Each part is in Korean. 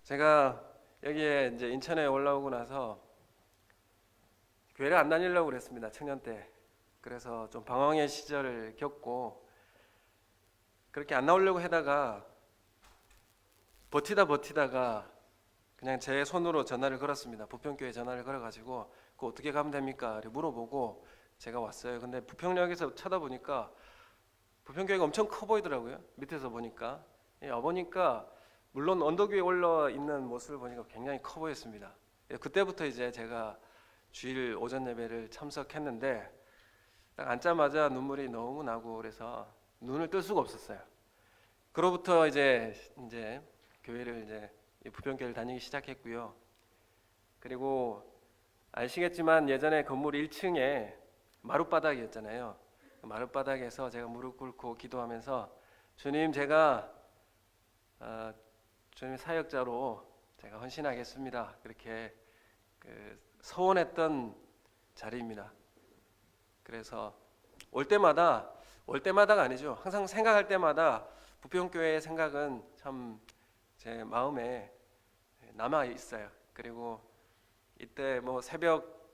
제가 여기에 이제 인천에 올라오고 나서 교회를 안 다니려고 그랬습니다. 청년 때. 그래서 좀 방황의 시절을 겪고 그렇게 안 나오려고 하다가 버티다가 그냥 제 손으로 전화를 걸었습니다. 부평교회 전화를 걸어가지고 그거 어떻게 가면 됩니까? 이렇게 물어보고 제가 왔어요. 근데 부평역에서 쳐다보니까 부평교회가 엄청 커 보이더라고요. 밑에서 보니까. 와보니까 물론 언덕 위에 올라 있는 모습을 보니까 굉장히 커 보였습니다. 그때부터 이제 제가 주일 오전 예배를 참석했는데 딱 앉자마자 눈물이 너무 나고 그래서 눈을 뜰 수가 없었어요. 그로부터 이제 교회를 이제 부평교회를 다니기 시작했고요. 그리고 아시겠지만 예전에 건물 1층에 마룻바닥이었잖아요. 마룻바닥에서 제가 무릎 꿇고 기도하면서 주님, 제가 주님 사역자로 제가 헌신하겠습니다. 그렇게 서원했던 자리입니다. 그래서 올 때마다가 아니죠. 항상 생각할 때마다 부평교회의 생각은 참 제 마음에 남아 있어요. 그리고 이때 뭐 새벽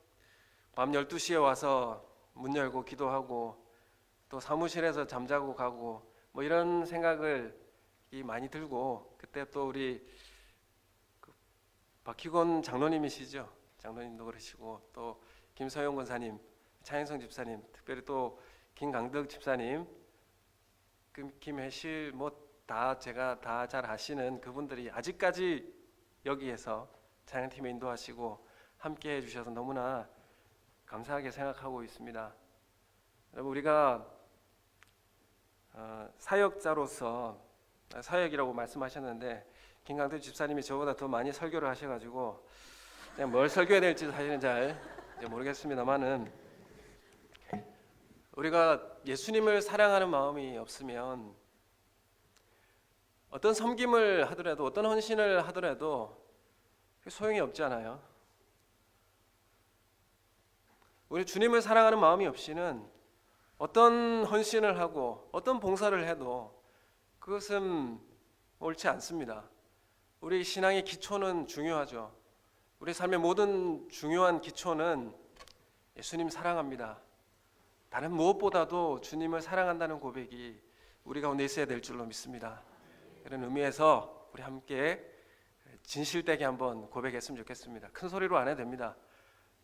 밤 12시에 와서 문 열고 기도하고 또 사무실에서 잠자고 가고 뭐 이런 생각을 많이 들고, 그때 또 우리 박희곤 장로님이시죠. 장로님도 그러시고 또 김서영 권사님, 차인성 집사님, 특별히 또 김강덕 집사님, 김혜실 다 제가 다 잘 아시는 그분들이 아직까지 여기에서 찬양팀에 인도하시고 함께 해주셔서 너무나 감사하게 생각하고 있습니다. 여러분, 우리가 사역자로서 사역이라고 말씀하셨는데 김강덕 집사님이 저보다 더 많이 설교를 하셔가지고 그냥 뭘 설교해야 될지 사실은 잘 모르겠습니다만은, 우리가 예수님을 사랑하는 마음이 없으면 어떤 섬김을 하더라도 어떤 헌신을 하더라도 소용이 없잖아요. 우리 주님을 사랑하는 마음이 없이는 어떤 헌신을 하고 어떤 봉사를 해도 그것은 옳지 않습니다. 우리 신앙의 기초는 중요하죠. 우리 삶의 모든 중요한 기초는 예수님 사랑합니다. 다른 무엇보다도 주님을 사랑한다는 고백이 우리 가운데 있어야 될 줄로 믿습니다. 이런 의미에서 우리 함께 진실되게 한번 고백했으면 좋겠습니다. 큰 소리로 안 해도 됩니다.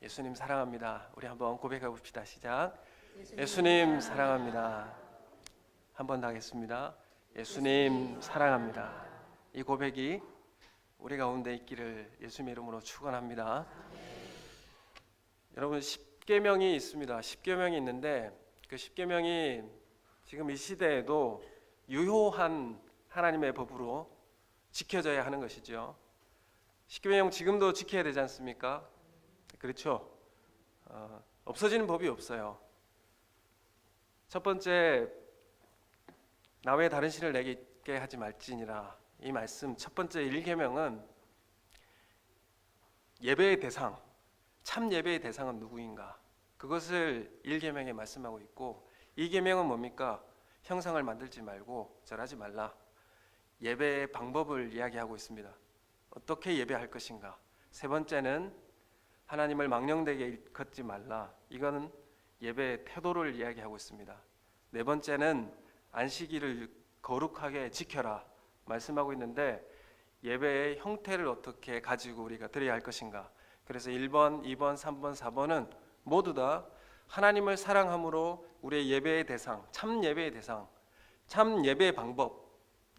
예수님 사랑합니다. 우리 한번 고백해 봅시다. 시작. 예수님 사랑합니다. 한 번 더 하겠습니다. 예수님 사랑합니다. 이 고백이 우리 가운데 있기를 예수님의 이름으로 축원합니다. 여러분, 10계명이 있습니다. 10계명이 있는데 그 10계명이 지금 이 시대에도 유효한 하나님의 법으로 지켜져야 하는 것이죠. 10계명 지금도 지켜야 되지 않습니까? 그렇죠. 없어지는 법이 없어요. 첫 번째, 나 외에 다른 신을 내게 있게 하지 말지니라. 이 말씀 첫 번째 1계명은 예배의 대상, 참 예배의 대상은 누구인가? 그것을 1계명에 말씀하고 있고, 2계명은 뭡니까? 형상을 만들지 말고 절하지 말라. 예배의 방법을 이야기하고 있습니다. 어떻게 예배할 것인가? 세 번째는 하나님을 망령되게 걷지 말라. 이거는 예배의 태도를 이야기하고 있습니다. 네 번째는 안식일을 거룩하게 지켜라 말씀하고 있는데, 예배의 형태를 어떻게 가지고 우리가 드려야 할 것인가? 그래서 1번, 2번, 3번, 4번은 모두 다 하나님을 사랑함으로 우리의 예배의 대상, 참 예배의 대상, 참 예배의 방법,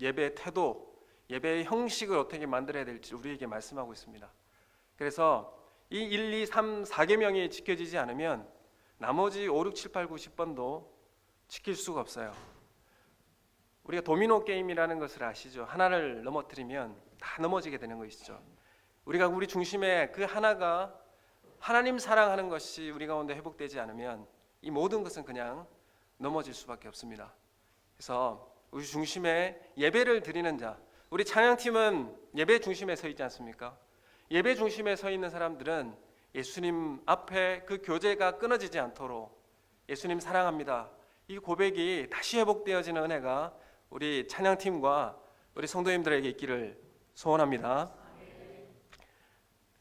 예배의 태도, 예배의 형식을 어떻게 만들어야 될지 우리에게 말씀하고 있습니다. 그래서 이 1, 2, 3, 4계명이 지켜지지 않으면 나머지 5, 6, 7, 8, 9, 10번도 지킬 수가 없어요. 우리가 도미노 게임이라는 것을 아시죠? 하나를 넘어뜨리면 다 넘어지게 되는 것이죠. 우리가 우리 중심에 그 하나가 하나님 사랑하는 것이 우리 가운데 회복되지 않으면 이 모든 것은 그냥 넘어질 수밖에 없습니다. 그래서 우리 중심에 예배를 드리는 자, 우리 찬양팀은 예배 중심에 서 있지 않습니까? 예배 중심에 서 있는 사람들은 예수님 앞에 그 교제가 끊어지지 않도록 예수님 사랑합니다. 이 고백이 다시 회복되어지는 은혜가 우리 찬양팀과 우리 성도님들에게 있기를 소원합니다.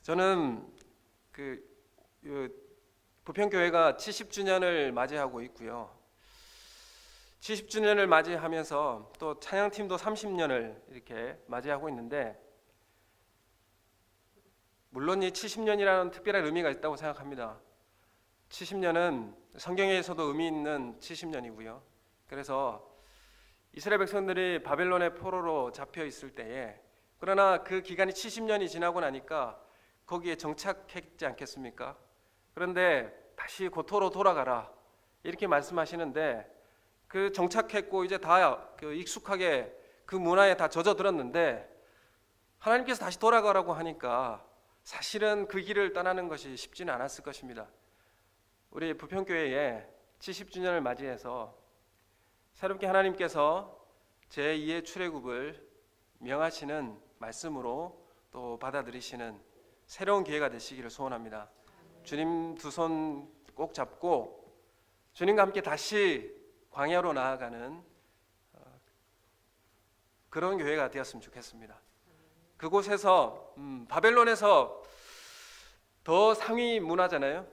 저는 부평교회가 70주년을 맞이하고 있고요. 70주년을 맞이하면서 또 찬양팀도 30년을 이렇게 맞이하고 있는데, 물론 이 70년이라는 특별한 의미가 있다고 생각합니다. 70년은 성경에서도 의미 있는 70년이고요. 그래서 이스라엘 백성들이 바벨론의 포로로 잡혀 있을 때에, 그러나 그 기간이 70년이 지나고 나니까 거기에 정착했지 않겠습니까? 그런데 다시 고토로 돌아가라 이렇게 말씀하시는데, 그 정착했고 이제 다 익숙하게 그 문화에 다 젖어들었는데 하나님께서 다시 돌아가라고 하니까 사실은 그 길을 떠나는 것이 쉽지는 않았을 것입니다. 우리 부평교회에 70주년을 맞이해서 새롭게 하나님께서 제2의 출애굽을 명하시는 말씀으로 또 받아들이시는 새로운 기회가 되시기를 소원합니다. 주님 두 손 꼭 잡고 주님과 함께 다시 광야로 나아가는 그런 교회가 되었으면 좋겠습니다. 그곳에서 바벨론에서 더 상위 문화잖아요.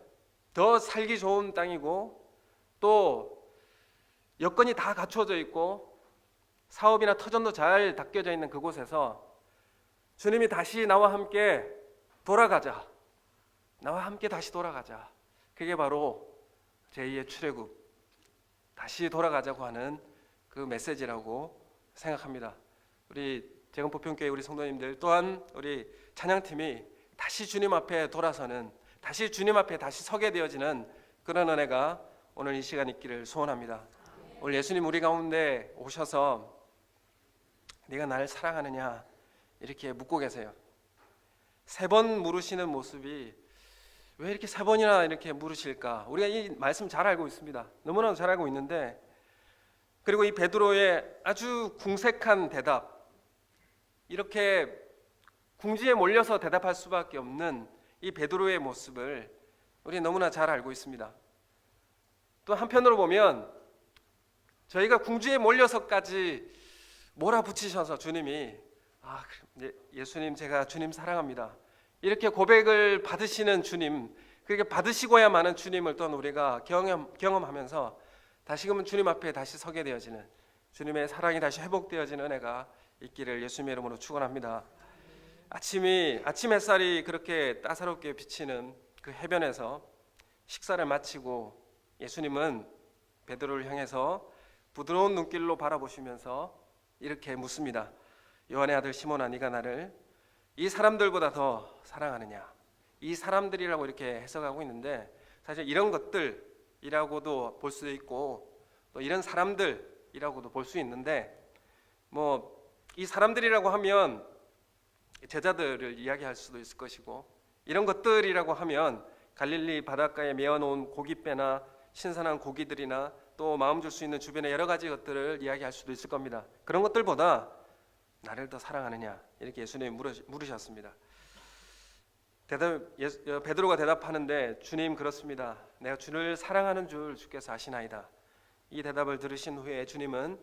더 살기 좋은 땅이고 또 여건이 다 갖춰져 있고 사업이나 터전도 잘 닦여져 있는 그곳에서 주님이 다시 나와 함께 돌아가자, 나와 함께 다시 돌아가자, 그게 바로 제2의 출애굽, 다시 돌아가자고 하는 그 메시지라고 생각합니다. 우리 재건부평교회 우리 성도님들 또한 우리 찬양팀이 다시 주님 앞에 돌아서는, 다시 주님 앞에 다시 서게 되어지는 그런 은혜가 오늘 이 시간 있기를 소원합니다. 오늘 예수님 우리 가운데 오셔서 네가 나를 사랑하느냐 이렇게 묻고 계세요. 3번 물으시는 모습이 왜 이렇게 3번이나 이렇게 물으실까? 우리가 이 말씀 잘 알고 있습니다. 너무나도 잘 알고 있는데, 그리고 이 베드로의 아주 궁색한 대답, 이렇게 궁지에 몰려서 대답할 수밖에 없는 이 베드로의 모습을 우리 너무나 잘 알고 있습니다. 또 한편으로 보면 저희가 궁지에 몰려서까지 몰아붙이셔서 주님이 예수님 제가 주님 사랑합니다 이렇게 고백을 받으시는 주님, 그렇게 받으시고야만은 주님을 또한 우리가 경험하면서 다시금은 주님 앞에 다시 서게 되어지는, 주님의 사랑이 다시 회복되어지는 은혜가 있기를 예수님의 이름으로 축원합니다. 아침 햇살이 그렇게 따사롭게 비치는 그 해변에서 식사를 마치고 예수님은 베드로를 향해서 부드러운 눈길로 바라보시면서 이렇게 묻습니다. 요한의 아들 시몬아, 네가 나를 이 사람들보다 더 사랑하느냐? 이 사람들이라고 이렇게 해석하고 있는데, 사실 이런 것들이라고도 볼 수도 있고 또 이런 사람들이라고도 볼 수 있는데, 이 사람들이라고 하면 제자들을 이야기할 수도 있을 것이고, 이런 것들이라고 하면 갈릴리 바닷가에 메어놓은 고깃배나 신선한 고기들이나 또 마음 줄 수 있는 주변의 여러 가지 것들을 이야기할 수도 있을 겁니다. 그런 것들보다 나를 더 사랑하느냐 이렇게 예수님이 물으셨습니다. 베드로가 대답하는데, 주님 그렇습니다. 내가 주를 사랑하는 줄 주께서 아시나이다. 이 대답을 들으신 후에 주님은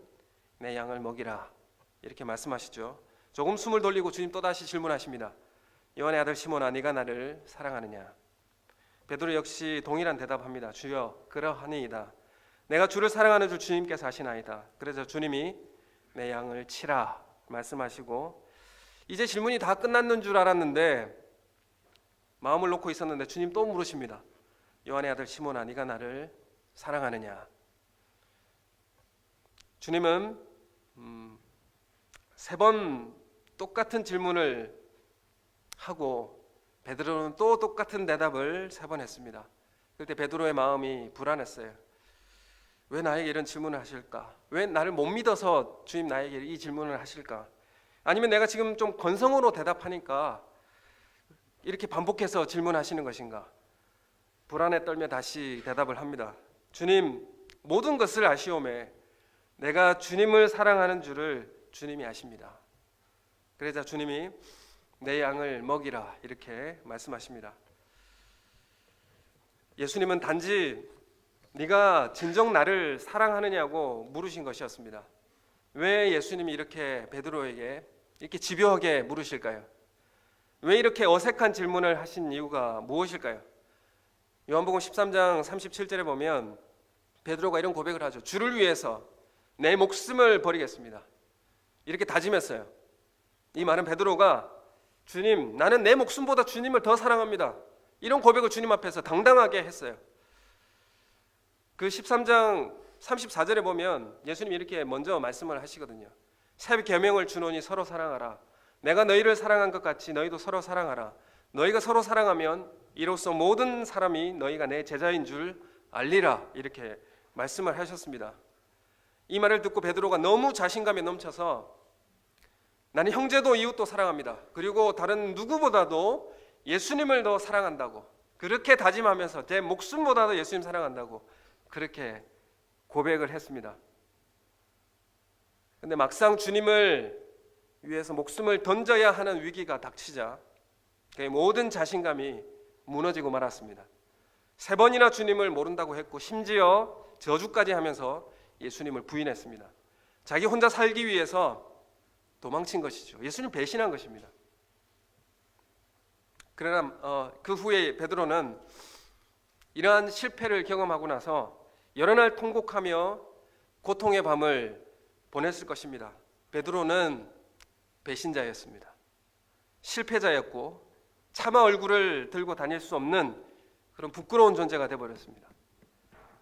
내 양을 먹이라 이렇게 말씀하시죠. 조금 숨을 돌리고 주님 또다시 질문하십니다. 요한의 아들 시몬아, 네가 나를 사랑하느냐? 베드로 역시 동일한 대답합니다. 주여 그러하니이다. 내가 주를 사랑하는 줄 주님께서 아시나이다. 그래서 주님이 내 양을 치라 말씀하시고, 이제 질문이 다 끝났는 줄 알았는데 마음을 놓고 있었는데 주님 또 물으십니다. 요한의 아들 시몬아, 네가 나를 사랑하느냐? 주님은 3번 똑같은 질문을 하고 베드로는 또 똑같은 대답을 3번 했습니다. 그때 베드로의 마음이 불안했어요. 왜 나에게 이런 질문을 하실까? 왜 나를 못 믿어서 주님 나에게 이 질문을 하실까? 아니면 내가 지금 좀 건성으로 대답하니까 이렇게 반복해서 질문하시는 것인가? 불안에 떨며 다시 대답을 합니다. 주님, 모든 것을 아시오매 내가 주님을 사랑하는 줄을 주님이 아십니다. 그래서 주님이 내 양을 먹이라 이렇게 말씀하십니다. 예수님은 단지 네가 진정 나를 사랑하느냐고 물으신 것이었습니다. 왜 예수님이 이렇게 베드로에게 이렇게 집요하게 물으실까요? 왜 이렇게 어색한 질문을 하신 이유가 무엇일까요? 요한복음 13장 37절에 보면 베드로가 이런 고백을 하죠. 주를 위해서 내 목숨을 버리겠습니다. 이렇게 다짐했어요. 이 말은 베드로가 주님, 나는 내 목숨보다 주님을 더 사랑합니다. 이런 고백을 주님 앞에서 당당하게 했어요. 그 13장 34절에 보면 예수님이 이렇게 먼저 말씀을 하시거든요. 새 계명을 주노니 서로 사랑하라. 내가 너희를 사랑한 것 같이 너희도 서로 사랑하라. 너희가 서로 사랑하면 이로써 모든 사람이 너희가 내 제자인 줄 알리라. 이렇게 말씀을 하셨습니다. 이 말을 듣고 베드로가 너무 자신감에 넘쳐서 나는 형제도 이웃도 사랑합니다. 그리고 다른 누구보다도 예수님을 더 사랑한다고 그렇게 다짐하면서 제 목숨보다도 예수님 사랑한다고 그렇게 고백을 했습니다. 근데 막상 주님을 위해서 목숨을 던져야 하는 위기가 닥치자 그의 모든 자신감이 무너지고 말았습니다. 3번이나 주님을 모른다고 했고 심지어 저주까지 하면서 예수님을 부인했습니다. 자기 혼자 살기 위해서 도망친 것이죠. 예수님 배신한 것입니다. 그러나 그 후에 베드로는 이러한 실패를 경험하고 나서 여러 날 통곡하며 고통의 밤을 보냈을 것입니다. 베드로는 배신자였습니다. 실패자였고 차마 얼굴을 들고 다닐 수 없는 그런 부끄러운 존재가 되어버렸습니다.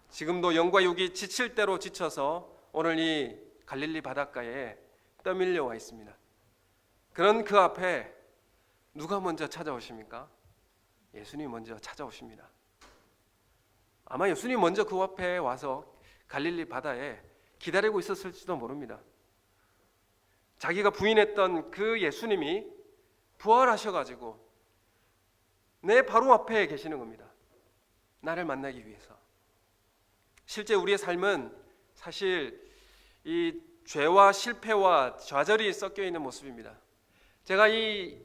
지금도 영과 육이 지칠 대로 지쳐서 오늘 이 갈릴리 바닷가에 떠밀려 와 있습니다. 그런 그 앞에 누가 먼저 찾아오십니까? 예수님이 먼저 찾아오십니다. 아마 예수님이 먼저 그 앞에 와서 갈릴리 바다에 기다리고 있었을지도 모릅니다. 자기가 부인했던 그 예수님이 부활하셔가지고 내 바로 앞에 계시는 겁니다. 나를 만나기 위해서. 실제 우리의 삶은 사실 이 죄와 실패와 좌절이 섞여 있는 모습입니다. 제가 이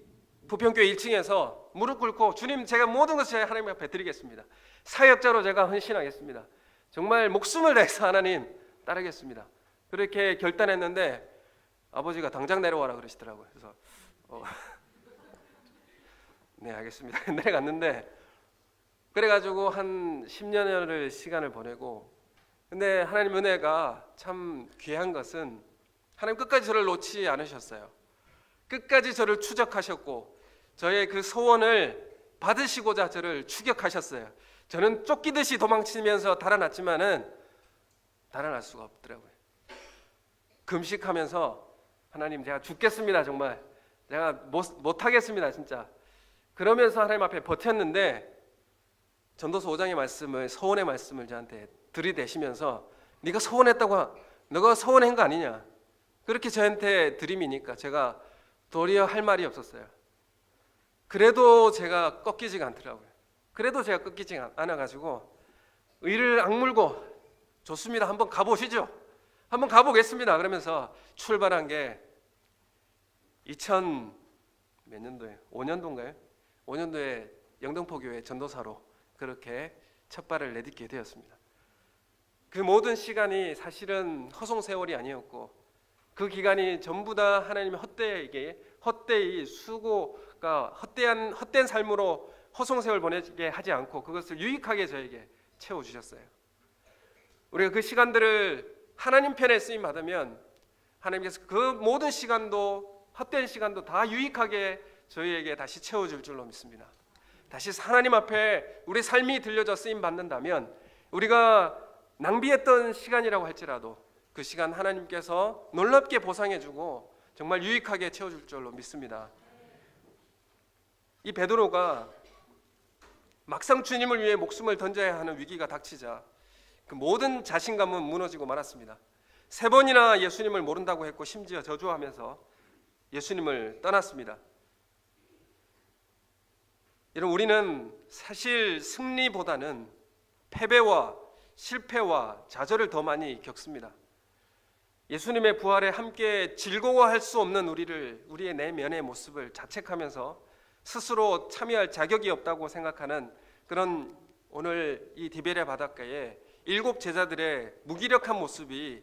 부평교회 1층에서 무릎 꿇고 주님, 제가 모든 것을 하나님 앞에 드리겠습니다. 사역자로 제가 헌신하겠습니다. 정말 목숨을 다해서 하나님 따르겠습니다. 그렇게 결단했는데 아버지가 당장 내려와라 그러시더라고요. 그래서 네, 알겠습니다. 내려갔는데 그래가지고 한 10년을 시간을 보내고, 근데 하나님 은혜가 참 귀한 것은 하나님 끝까지 저를 놓지 않으셨어요. 끝까지 저를 추적하셨고 저의 그 소원을 받으시고자 저를 추격하셨어요. 저는 쫓기듯이 도망치면서 달아났지만은 달아날 수가 없더라고요. 금식하면서 하나님, 제가 죽겠습니다. 정말 제가 못하겠습니다. 진짜. 그러면서 하나님 앞에 버텼는데 전도서 5장의 말씀을, 소원의 말씀을 저한테 들이대시면서 네가 소원했다고, 너가 소원한 거 아니냐, 그렇게 저한테 들이미니까 제가 도리어 할 말이 없었어요. 그래도 제가 꺾이지가 않더라고요. 그래도 제가 꺾이지 않아가지고 의를 악물고 좋습니다, 한번 가보시죠, 한번 가보겠습니다 그러면서 출발한 게 2000 몇 년도에 5년도인가요? 5년도에 영등포교회 전도사로 그렇게 첫 발을 내딛게 되었습니다. 그 모든 시간이 사실은 허송세월이 아니었고 그 기간이 전부 다 하나님의 헛되이 수고가 헛된 삶으로 허송세월 보내게 하지 않고 그것을 유익하게 저에게 채워주셨어요. 우리가 그 시간들을 하나님 편에 쓰임 받으면 하나님께서 그 모든 시간도, 헛된 시간도 다 유익하게 저희에게 다시 채워줄 줄로 믿습니다. 다시 하나님 앞에 우리 삶이 들려져 쓰임 받는다면 우리가 낭비했던 시간이라고 할지라도 그 시간 하나님께서 놀랍게 보상해주고 정말 유익하게 채워줄 줄로 믿습니다. 이 베드로가 막상 주님을 위해 목숨을 던져야 하는 위기가 닥치자 그 모든 자신감은 무너지고 말았습니다. 3번이나 예수님을 모른다고 했고 심지어 저주하면서 예수님을 떠났습니다. 여러분, 우리는 사실 승리보다는 패배와 실패와 좌절을 더 많이 겪습니다. 예수님의 부활에 함께 즐거워할 수 없는 우리의 내면의 모습을 자책하면서 스스로 참여할 자격이 없다고 생각하는 그런 오늘 이 디베랴 바닷가에 7 제자들의 무기력한 모습이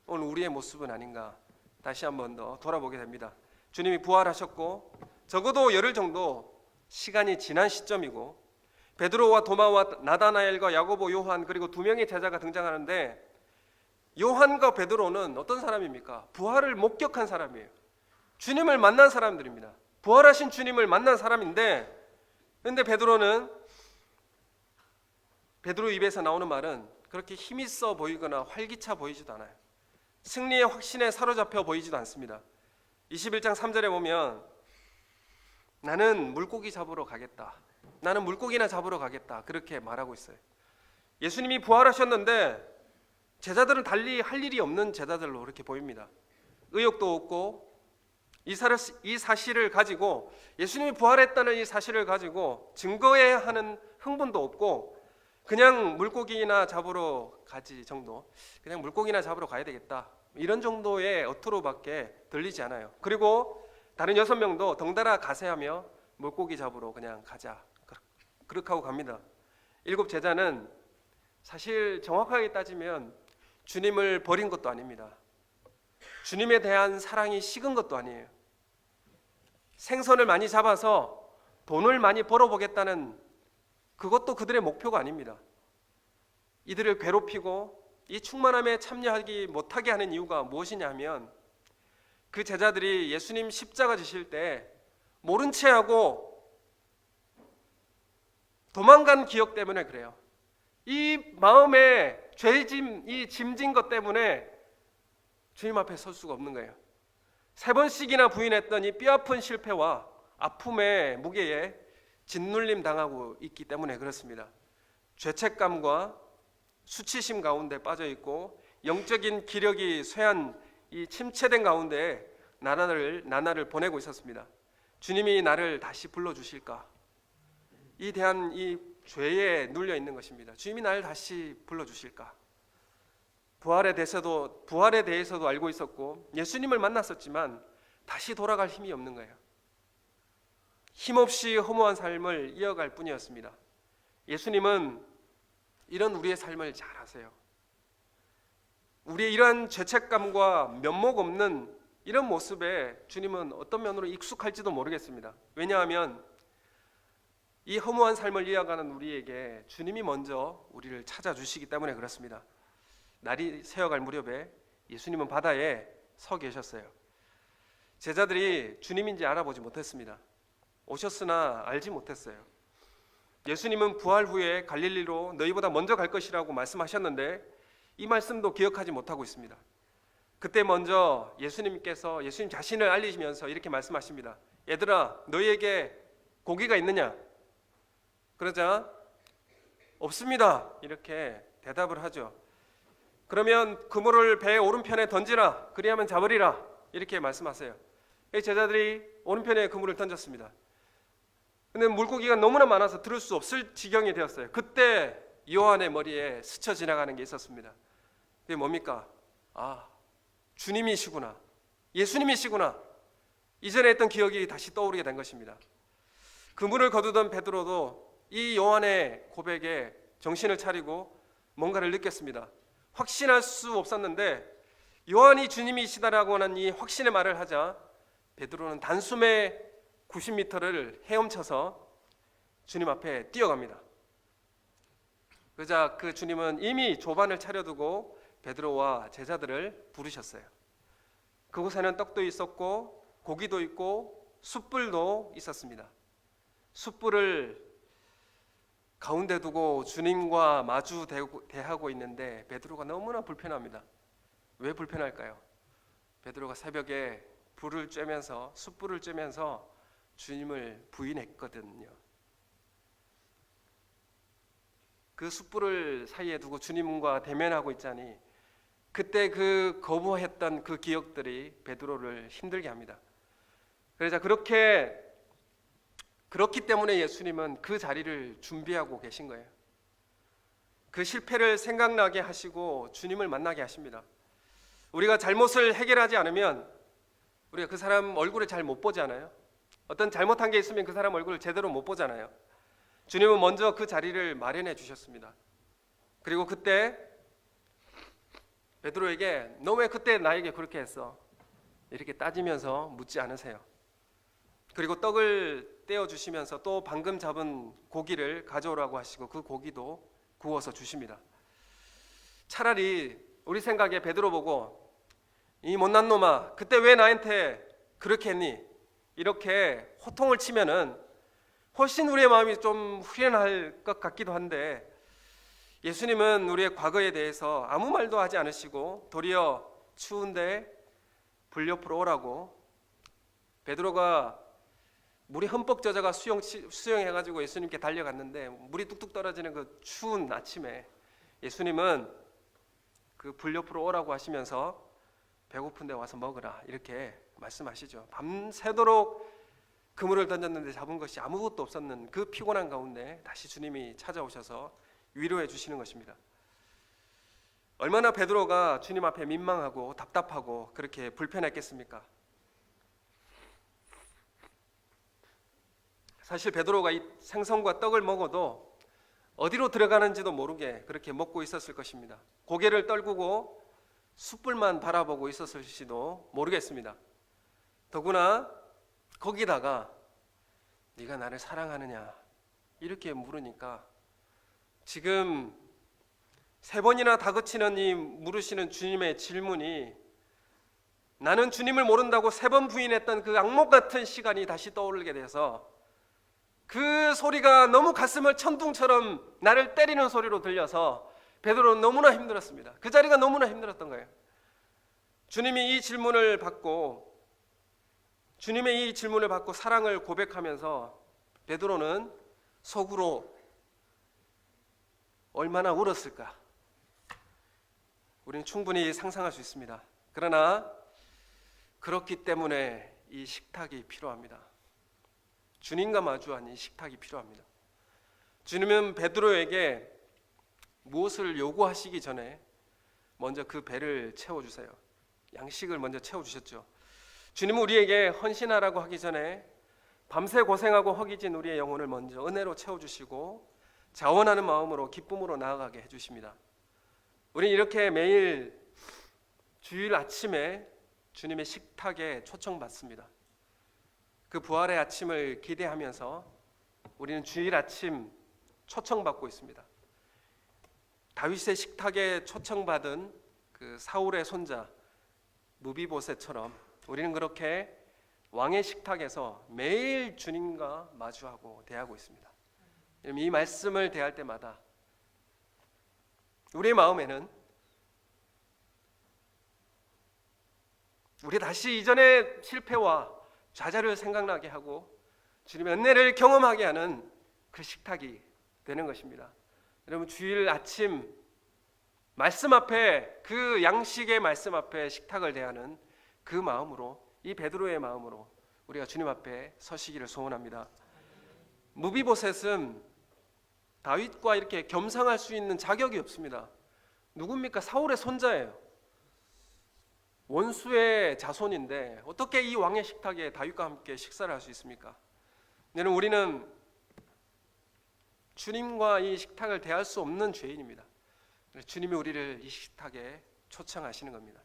오늘 우리의 모습은 아닌가 다시 한 번 더 돌아보게 됩니다. 주님이 부활하셨고 적어도 열흘 정도 시간이 지난 시점이고 베드로와 도마와 나다나엘과 야고보, 요한 그리고 두 명의 제자가 등장하는데 요한과 베드로는 어떤 사람입니까? 부활을 목격한 사람이에요. 주님을 만난 사람들입니다. 부활하신 주님을 만난 사람인데 그런데 베드로 입에서 나오는 말은 그렇게 힘있어 보이거나 활기차 보이지도 않아요. 승리의 확신에 사로잡혀 보이지도 않습니다. 21장 3절에 보면 나는 물고기 잡으러 가겠다. 나는 물고기나 잡으러 가겠다. 그렇게 말하고 있어요. 예수님이 부활하셨는데 제자들은 달리 할 일이 없는 제자들로 그렇게 보입니다. 의욕도 없고 이 사실을 가지고 예수님이 부활했다는 이 사실을 가지고 증거해야 하는 흥분도 없고 그냥 물고기나 잡으러 가지 정도, 그냥 물고기나 잡으러 가야 되겠다 이런 정도의 어투로밖에 들리지 않아요. 그리고 다른 6명도 덩달아 가세하며 물고기 잡으러 그냥 가자 그렇게 하고 갑니다. 7 제자는 사실 정확하게 따지면 주님을 버린 것도 아닙니다. 주님에 대한 사랑이 식은 것도 아니에요. 생선을 많이 잡아서 돈을 많이 벌어보겠다는 그것도 그들의 목표가 아닙니다. 이들을 괴롭히고 이 충만함에 참여하기 못하게 하는 이유가 무엇이냐 하면 그 제자들이 예수님 십자가 지실 때 모른 채 하고 도망간 기억 때문에 그래요. 이 마음에 죄짐, 이 짐진 것 때문에 주님 앞에 설 수가 없는 거예요. 3번씩이나 부인했던 이 뼈아픈 실패와 아픔의 무게에 짓눌림 당하고 있기 때문에 그렇습니다. 죄책감과 수치심 가운데 빠져 있고 영적인 기력이 쇠한 이 침체된 가운데 나날을 보내고 있었습니다. 주님이 나를 다시 불러주실까? 이 대한 이 죄에 눌려 있는 것입니다. 주님이 나를 다시 불러주실까? 부활에 대해서도 알고 있었고 예수님을 만났었지만 다시 돌아갈 힘이 없는 거예요. 힘없이 허무한 삶을 이어갈 뿐이었습니다. 예수님은 이런 우리의 삶을 잘 아세요. 우리의 이러한 죄책감과 면목 없는 이런 모습에 주님은 어떤 면으로 익숙할지도 모르겠습니다. 왜냐하면 이 허무한 삶을 이어가는 우리에게 주님이 먼저 우리를 찾아주시기 때문에 그렇습니다. 날이 새어갈 무렵에 예수님은 바다에 서 계셨어요. 제자들이 주님인지 알아보지 못했습니다. 오셨으나 알지 못했어요. 예수님은 부활 후에 갈릴리로 너희보다 먼저 갈 것이라고 말씀하셨는데 이 말씀도 기억하지 못하고 있습니다. 그때 먼저 예수님께서 예수님 자신을 알리시면서 이렇게 말씀하십니다. 얘들아, 너희에게 고기가 있느냐? 그러자 없습니다. 이렇게 대답을 하죠. 그러면 그물을 배 오른편에 던지라. 그리하면 잡으리라. 이렇게 말씀하세요. 제자들이 오른편에 그물을 던졌습니다. 근데 물고기가 너무나 많아서 들을 수 없을 지경이 되었어요. 그때 요한의 머리에 스쳐 지나가는 게 있었습니다. 그게 뭡니까? 아, 주님이시구나. 예수님이시구나. 이전에 했던 기억이 다시 떠오르게 된 것입니다. 그물을 거두던 베드로도 이 요한의 고백에 정신을 차리고 뭔가를 느꼈습니다. 확신할 수 없었는데 요한이 주님이시다라고 하는 이 확신의 말을 하자 베드로는 단숨에 90m를 헤엄쳐서 주님 앞에 뛰어갑니다. 그러자 그 주님은 이미 조반을 차려두고 베드로와 제자들을 부르셨어요. 그곳에는 떡도 있었고 고기도 있고 숯불도 있었습니다. 숯불을 가운데 두고 주님과 마주 대하고 있는데 베드로가 너무나 불편합니다. 왜 불편할까요? 베드로가 새벽에 숯불을 쬐면서 주님을 부인했거든요. 그 숯불을 사이에 두고 주님과 대면하고 있자니 그때 그 거부했던 그 기억들이 베드로를 힘들게 합니다. 그래서 그렇기 때문에 예수님은 그 자리를 준비하고 계신 거예요. 그 실패를 생각나게 하시고 주님을 만나게 하십니다. 우리가 잘못을 해결하지 않으면 우리가 그 사람 얼굴을 잘 못 보잖아요. 어떤 잘못한 게 있으면 그 사람 얼굴을 제대로 못 보잖아요. 주님은 먼저 그 자리를 마련해 주셨습니다. 그리고 그때 베드로에게 너 왜 그때 나에게 그렇게 했어? 이렇게 따지면서 묻지 않으세요. 그리고 떡을 떼어 주시면서 또 방금 잡은 고기를 가져오라고 하시고 그 고기도 구워서 주십니다. 차라리 우리 생각에 베드로 보고 이 못난 놈아 그때 왜 나한테 그렇게 했니? 이렇게 호통을 치면은 훨씬 우리의 마음이 좀 후련할 것 같기도 한데, 예수님은 우리의 과거에 대해서 아무 말도 하지 않으시고 도리어 추운데 불 옆으로 오라고, 베드로가 물이 흠뻑 젖어가 수영해가지고 예수님께 달려갔는데 물이 뚝뚝 떨어지는 그 추운 아침에 예수님은 그 불 옆으로 오라고 하시면서 배고픈데 와서 먹으라 이렇게 말씀하시죠. 밤새도록 그물을 던졌는데 잡은 것이 아무것도 없었는 그 피곤한 가운데 다시 주님이 찾아오셔서 위로해 주시는 것입니다. 얼마나 베드로가 주님 앞에 민망하고 답답하고 그렇게 불편했겠습니까? 사실 베드로가 이 생선과 떡을 먹어도 어디로 들어가는지도 모르게 그렇게 먹고 있었을 것입니다. 고개를 떨구고 숯불만 바라보고 있었을지도 모르겠습니다. 더구나 거기다가 네가 나를 사랑하느냐 이렇게 물으니까 지금 3번이나 다그치는 이 물으시는 주님의 질문이 나는 주님을 모른다고 3번 부인했던 그 악몽 같은 시간이 다시 떠오르게 돼서 그 소리가 너무 가슴을 천둥처럼 나를 때리는 소리로 들려서 베드로는 너무나 힘들었습니다. 그 자리가 너무나 힘들었던 거예요. 주님이 이 질문을 받고 주님의 이 질문을 받고 사랑을 고백하면서 베드로는 속으로 얼마나 울었을까? 우리는 충분히 상상할 수 있습니다. 그러나 그렇기 때문에 이 식탁이 필요합니다. 주님과 마주한 이 식탁이 필요합니다. 주님은 베드로에게 무엇을 요구하시기 전에 먼저 그 배를 채워주세요. 양식을 먼저 채워주셨죠. 주님은 우리에게 헌신하라고 하기 전에 밤새 고생하고 허기진 우리의 영혼을 먼저 은혜로 채워주시고 자원하는 마음으로 기쁨으로 나아가게 해주십니다. 우리는 이렇게 매일 주일 아침에 주님의 식탁에 초청받습니다. 그 부활의 아침을 기대하면서 우리는 주일 아침 초청받고 있습니다. 다윗의 식탁에 초청받은 그 사울의 손자 무비보셋처럼 우리는 그렇게 왕의 식탁에서 매일 주님과 마주하고 대하고 있습니다. 이 말씀을 대할 때마다 우리의 마음에는 우리 다시 이전의 실패와 좌절을 생각나게 하고 주님의 은혜를 경험하게 하는 그 식탁이 되는 것입니다. 여러분 주일 아침 말씀 앞에 그 양식의 말씀 앞에 식탁을 대하는 그 마음으로 이 베드로의 마음으로 우리가 주님 앞에 서시기를 소원합니다. 무비보셋은 다윗과 이렇게 겸상할 수 있는 자격이 없습니다. 누굽니까? 사울의 손자예요. 원수의 자손인데 어떻게 이 왕의 식탁에 다윗과 함께 식사를 할 수 있습니까? 여러분 우리는 주님과 이 식탁을 대할 수 없는 죄인입니다. 주님이 우리를 이 식탁에 초청하시는 겁니다.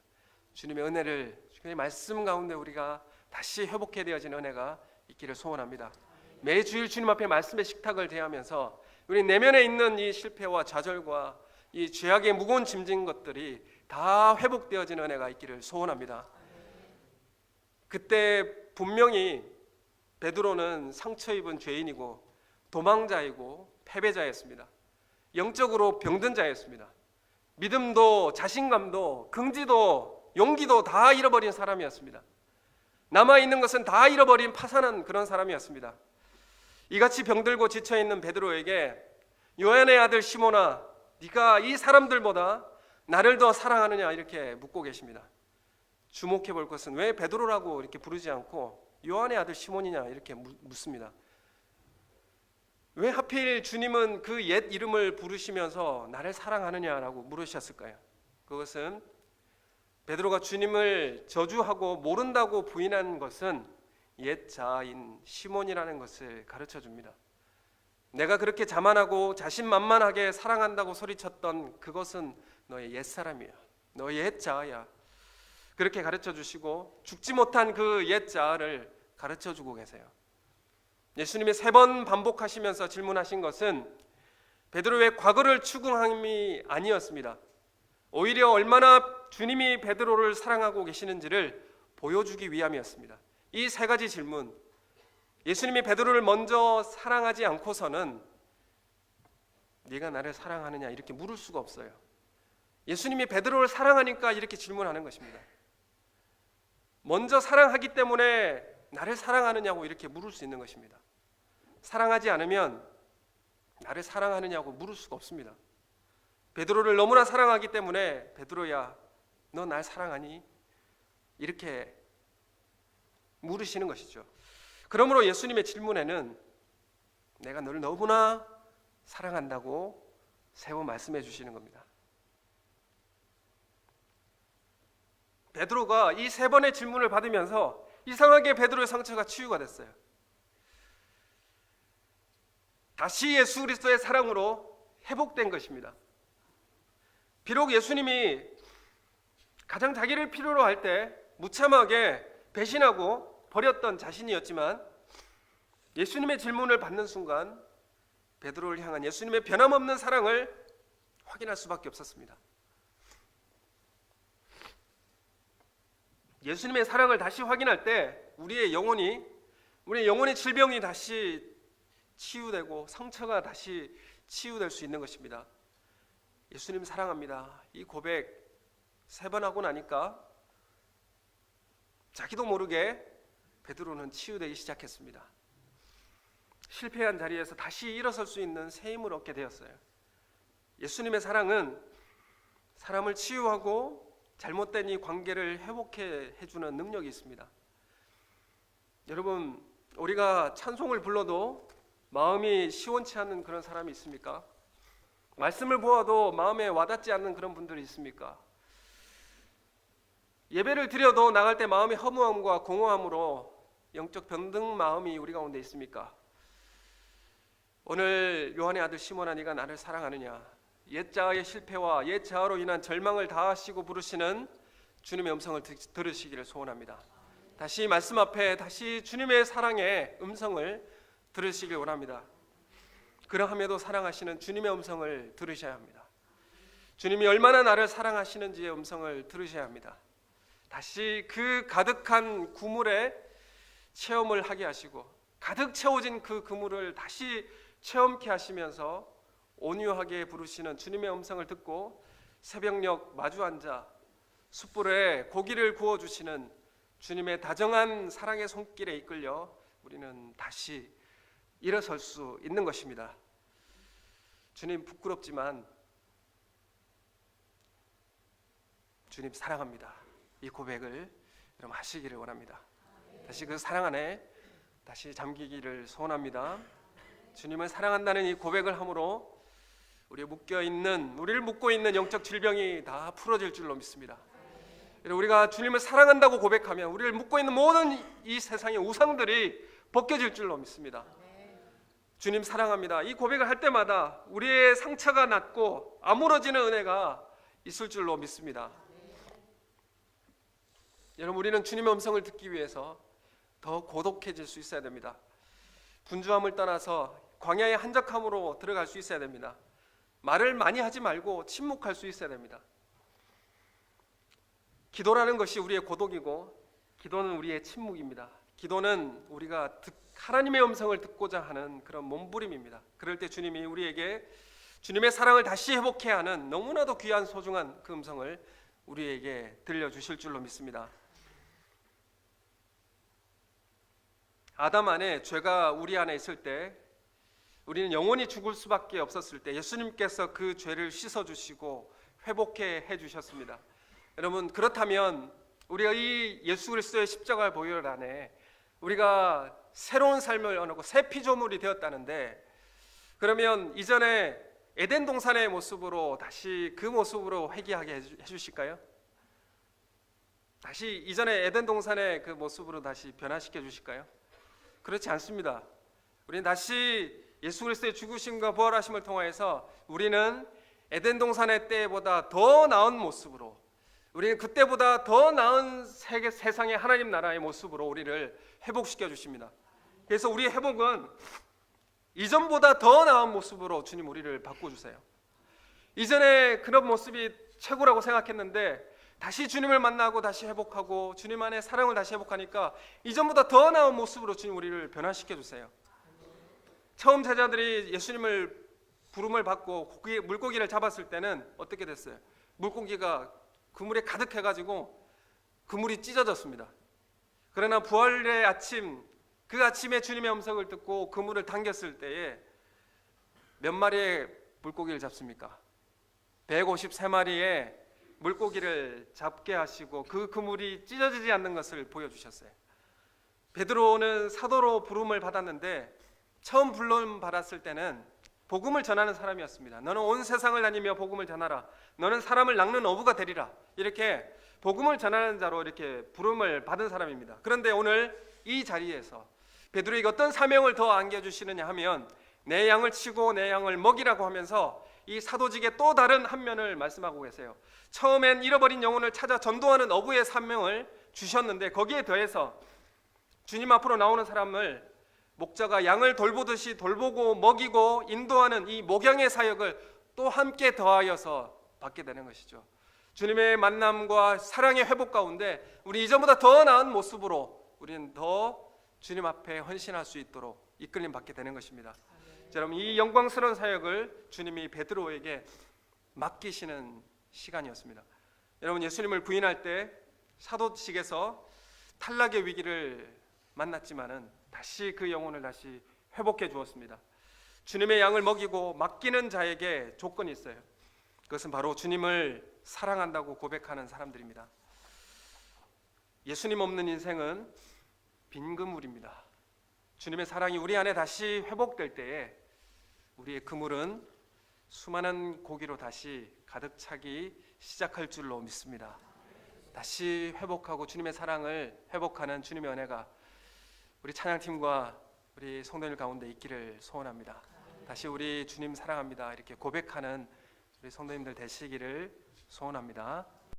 주님의 은혜를 주님의 말씀 가운데 우리가 다시 회복해 되어진 은혜가 있기를 소원합니다. 매주일 주님 앞에 말씀의 식탁을 대하면서 우리 내면에 있는 이 실패와 좌절과 이 죄악의 무거운 짐진 것들이 다 회복되어진 은혜가 있기를 소원합니다. 그때 분명히 베드로는 상처 입은 죄인이고 도망자이고 패배자였습니다. 영적으로 병든 자였습니다. 믿음도 자신감도 긍지도 용기도 다 잃어버린 사람이었습니다. 남아있는 것은 다 잃어버린 파산한 그런 사람이었습니다. 이같이 병들고 지쳐있는 베드로에게 요한의 아들 시몬아 네가 이 사람들보다 나를 더 사랑하느냐 이렇게 묻고 계십니다. 주목해 볼 것은 왜 베드로라고 이렇게 부르지 않고 요한의 아들 시몬이냐 이렇게 묻습니다. 왜 하필 주님은 그 옛 이름을 부르시면서 나를 사랑하느냐라고 물으셨을까요? 그것은 베드로가 주님을 저주하고 모른다고 부인한 것은 옛 자아인 시몬이라는 것을 가르쳐 줍니다. 내가 그렇게 자만하고 자신만만하게 사랑한다고 소리쳤던 그것은 너의 옛사람이야. 너의 옛 자아야. 그렇게 가르쳐 주시고 죽지 못한 그 옛 자아를 가르쳐 주고 계세요. 예수님이 3번 반복하시면서 질문하신 것은 베드로의 과거를 추궁함이 아니었습니다. 오히려 얼마나 주님이 베드로를 사랑하고 계시는지를 보여주기 위함이었습니다. 이 3가지 질문, 예수님이 베드로를 먼저 사랑하지 않고서는 네가 나를 사랑하느냐 이렇게 물을 수가 없어요. 예수님이 베드로를 사랑하니까 이렇게 질문하는 것입니다. 먼저 사랑하기 때문에 나를 사랑하느냐고 이렇게 물을 수 있는 것입니다. 사랑하지 않으면 나를 사랑하느냐고 물을 수가 없습니다. 베드로를 너무나 사랑하기 때문에 베드로야 너 날 사랑하니? 이렇게 물으시는 것이죠. 그러므로 예수님의 질문에는 내가 너를 너무나 사랑한다고 3번 말씀해 주시는 겁니다. 베드로가 이 3번의 질문을 받으면서 이상하게 베드로의 상처가 치유가 됐어요. 다시 예수 그리스도의 사랑으로 회복된 것입니다. 비록 예수님이 가장 자기를 필요로 할 때 무참하게 배신하고 버렸던 자신이었지만 예수님의 질문을 받는 순간 베드로를 향한 예수님의 변함없는 사랑을 확인할 수밖에 없었습니다. 예수님의 사랑을 다시 확인할 때 우리의 영혼이 질병이 다시 치유되고 상처가 다시 치유될 수 있는 것입니다. 예수님 사랑합니다. 이 고백 3번 하고 나니까 자기도 모르게 베드로는 치유되기 시작했습니다. 실패한 자리에서 다시 일어설 수 있는 새 힘을 얻게 되었어요. 예수님의 사랑은 사람을 치유하고 잘못된 이 관계를 회복해 주는 능력이 있습니다. 여러분, 우리가 찬송을 불러도 마음이 시원치 않는 그런 사람이 있습니까? 말씀을 보아도 마음에 와닿지 않는 그런 분들이 있습니까? 예배를 드려도 나갈 때 마음이 허무함과 공허함으로 영적 변등 마음이 우리 가운데 있습니까? 오늘 요한의 아들 시몬아 네가 나를 사랑하느냐? 옛 자아의 실패와 옛 자아로 인한 절망을 다하시고 부르시는 주님의 음성을 들으시기를 소원합니다. 다시 말씀 앞에 다시 주님의 사랑의 음성을 들으시길 원합니다. 그러함에도 사랑하시는 주님의 음성을 들으셔야 합니다. 주님이 얼마나 나를 사랑하시는지의 음성을 들으셔야 합니다. 다시 그 가득한 구물에 체험을 하게 하시고 가득 채워진 그 그물을 다시 체험케 하시면서 온유하게 부르시는 주님의 음성을 듣고 새벽녘 마주 앉아 숯불에 고기를 구워주시는 주님의 다정한 사랑의 손길에 이끌려 우리는 다시 일어설 수 있는 것입니다. 주님 부끄럽지만 주님 사랑합니다. 이 고백을 여러분 하시기를 원합니다. 다시 그 사랑 안에 다시 잠기기를 소원합니다. 주님을 사랑한다는 이 고백을 함으로 우리를 묶고 있는 영적 질병이 다 풀어질 줄로 믿습니다. 우리가 주님을 사랑한다고 고백하면 우리를 묶고 있는 모든 이 세상의 우상들이 벗겨질 줄로 믿습니다. 주님 사랑합니다. 이 고백을 할 때마다 우리의 상처가 낫고 아물어지는 은혜가 있을 줄로 믿습니다. 여러분, 우리는 주님의 음성을 듣기 위해서 더 고독해질 수 있어야 됩니다. 분주함을 떠나서 광야의 한적함으로 들어갈 수 있어야 됩니다. 말을 많이 하지 말고 침묵할 수 있어야 됩니다. 기도라는 것이 우리의 고독이고 기도는 우리의 침묵입니다. 기도는 우리가 하나님의 음성을 듣고자 하는 그런 몸부림입니다. 그럴 때 주님이 우리에게 주님의 사랑을 다시 회복해야 하는 너무나도 귀한 소중한 그 음성을 우리에게 들려주실 줄로 믿습니다. 아담 안에 죄가 우리 안에 있을 때 우리는 영원히 죽을 수밖에 없었을 때 예수님께서 그 죄를 씻어주시고 회복해 주셨습니다. 여러분, 그렇다면 우리가 이 예수 그리스도의 십자가 보혈 안에 우리가 새로운 삶을 얻고 새 피조물이 되었다는데, 그러면 이전에 에덴 동산의 모습으로 다시 그 모습으로 회귀하게 해주실까요? 다시 이전에 에덴 동산의 그 모습으로 다시 변화시켜 주실까요? 그렇지 않습니다. 우리는 다시 예수 그리스도의 죽으심과 부활하심을 통하여서 우리는 에덴 동산의 때보다 더 나은 모습으로, 우리는 그때보다 더 나은 세상의 하나님 나라의 모습으로 우리를 회복시켜 주십니다. 그래서 우리의 회복은 이전보다 더 나은 모습으로 주님 우리를 바꿔주세요. 이전에 그런 모습이 최고라고 생각했는데 다시 주님을 만나고 다시 회복하고 주님 안에 사랑을 다시 회복하니까 이전보다 더 나은 모습으로 주님 우리를 변화시켜 주세요. 처음 제자들이 예수님을 부름을 받고 물고기를 잡았을 때는 어떻게 됐어요? 물고기가 그물에 가득해가지고 그물이 찢어졌습니다. 그러나 부활의 아침, 그 아침에 주님의 음성을 듣고 그물을 당겼을 때에 몇 마리의 물고기를 잡습니까? 153마리의 물고기를 잡게 하시고 그 그물이 찢어지지 않는 것을 보여주셨어요. 베드로는 사도로 부름을 받았는데 처음 부름 받았을 때는 복음을 전하는 사람이었습니다. 너는 온 세상을 다니며 복음을 전하라. 너는 사람을 낚는 어부가 되리라. 이렇게 복음을 전하는 자로 이렇게 부름을 받은 사람입니다. 그런데 오늘 이 자리에서 베드로에게 어떤 사명을 더 안겨주시느냐 하면 내 양을 치고 내 양을 먹이라고 하면서 이 사도직의 또 다른 한 면을 말씀하고 계세요. 처음엔 잃어버린 영혼을 찾아 전도하는 어부의 사명을 주셨는데 거기에 더해서 주님 앞으로 나오는 사람을 목자가 양을 돌보듯이 돌보고 먹이고 인도하는 이 목양의 사역을 또 함께 더하여서 받게 되는 것이죠. 주님의 만남과 사랑의 회복 가운데 우리 이전보다 더 나은 모습으로 우리는 더 주님 앞에 헌신할 수 있도록 이끌림 받게 되는 것입니다. 여러분, 이 영광스러운 사역을 주님이 베드로에게 맡기시는 시간이었습니다. 여러분, 예수님을 부인할 때 사도직에서 탈락의 위기를 만났지만은 다시 그 영혼을 다시 회복해 주었습니다. 주님의 양을 먹이고 맡기는 자에게 조건이 있어요. 그것은 바로 주님을 사랑한다고 고백하는 사람들입니다. 예수님 없는 인생은 빈 그물입니다. 주님의 사랑이 우리 안에 다시 회복될 때에 우리의 그물은 수많은 고기로 다시 가득 차기 시작할 줄로 믿습니다. 다시 회복하고 주님의 사랑을 회복하는 주님의 은혜가 우리 찬양팀과 우리 성도들 가운데 있기를 소원합니다. 다시 우리 주님 사랑합니다 이렇게 고백하는 우리 성도님들 되시기를 소원합니다.